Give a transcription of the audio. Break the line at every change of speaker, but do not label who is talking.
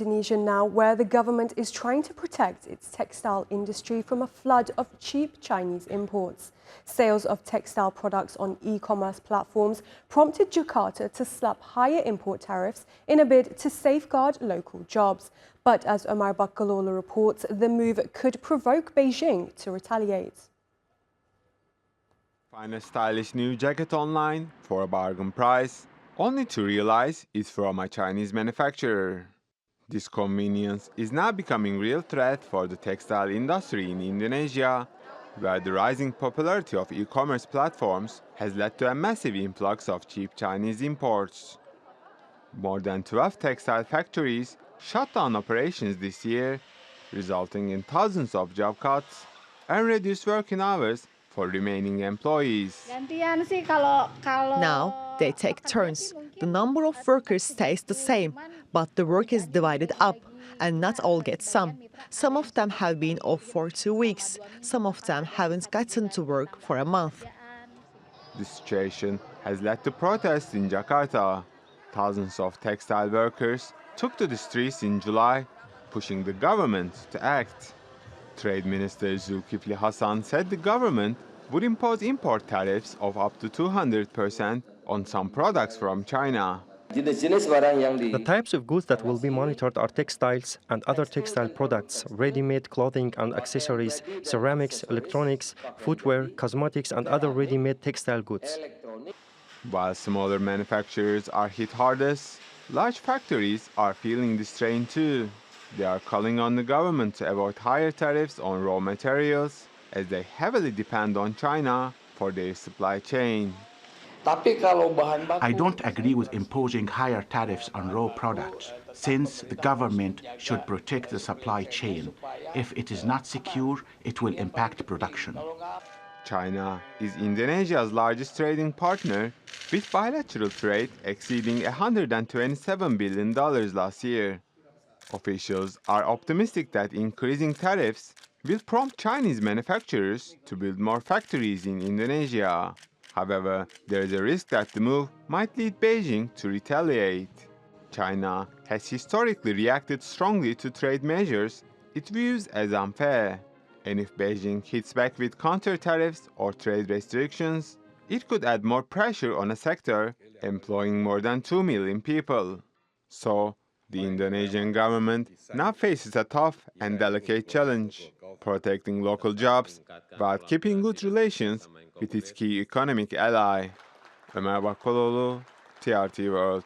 Indonesia now, where the government is trying to protect its textile industry from a flood of cheap Chinese imports. Sales of textile products on e-commerce platforms prompted Jakarta to slap higher import tariffs in a bid to safeguard local jobs. But as Omer Bakkaloglu reports, the move could provoke Beijing to retaliate.
Find a stylish new jacket online for a bargain price, only to realize it's from a Chinese manufacturer. This convenience is now becoming a real threat for the textile industry in Indonesia, where the rising popularity of e-commerce platforms has led to a massive influx of cheap Chinese imports. More than 12 textile factories shut down operations this year, resulting in thousands of job cuts and reduced working hours for remaining employees.
Now they take turns. The number of workers stays the same, but the work is divided up, and not all get some. Some of them have been off for 2 weeks. Some of them haven't gotten to work for a month.
This situation has led to protests in Jakarta. Thousands of textile workers took to the streets in July, pushing the government to act. Trade Minister Zulkifli Hasan said the government would impose import tariffs of up to 200% on some products from China.
The types of goods that will be monitored are textiles and other textile products, ready-made clothing and accessories, ceramics, electronics, footwear, cosmetics, and other ready-made textile goods.
While smaller manufacturers are hit hardest, large factories are feeling the strain too. They are calling on the government to avoid higher tariffs on raw materials, as they heavily depend on China for their supply chain.
I don't agree with imposing higher tariffs on raw products, since the government should protect the supply chain. If it is not secure, it will impact production.
China is Indonesia's largest trading partner, with bilateral trade exceeding $127 billion last year. Officials are optimistic that increasing tariffs will prompt Chinese manufacturers to build more factories in Indonesia. However, there is a risk that the move might lead Beijing to retaliate. China has historically reacted strongly to trade measures it views as unfair. And if Beijing hits back with counter-tariffs or trade restrictions, it could add more pressure on a sector employing more than 2 million people. So, the Indonesian government now faces a tough and delicate challenge, protecting local jobs while keeping good relations with its key economic ally. Omer Bakkaloglu, TRT World.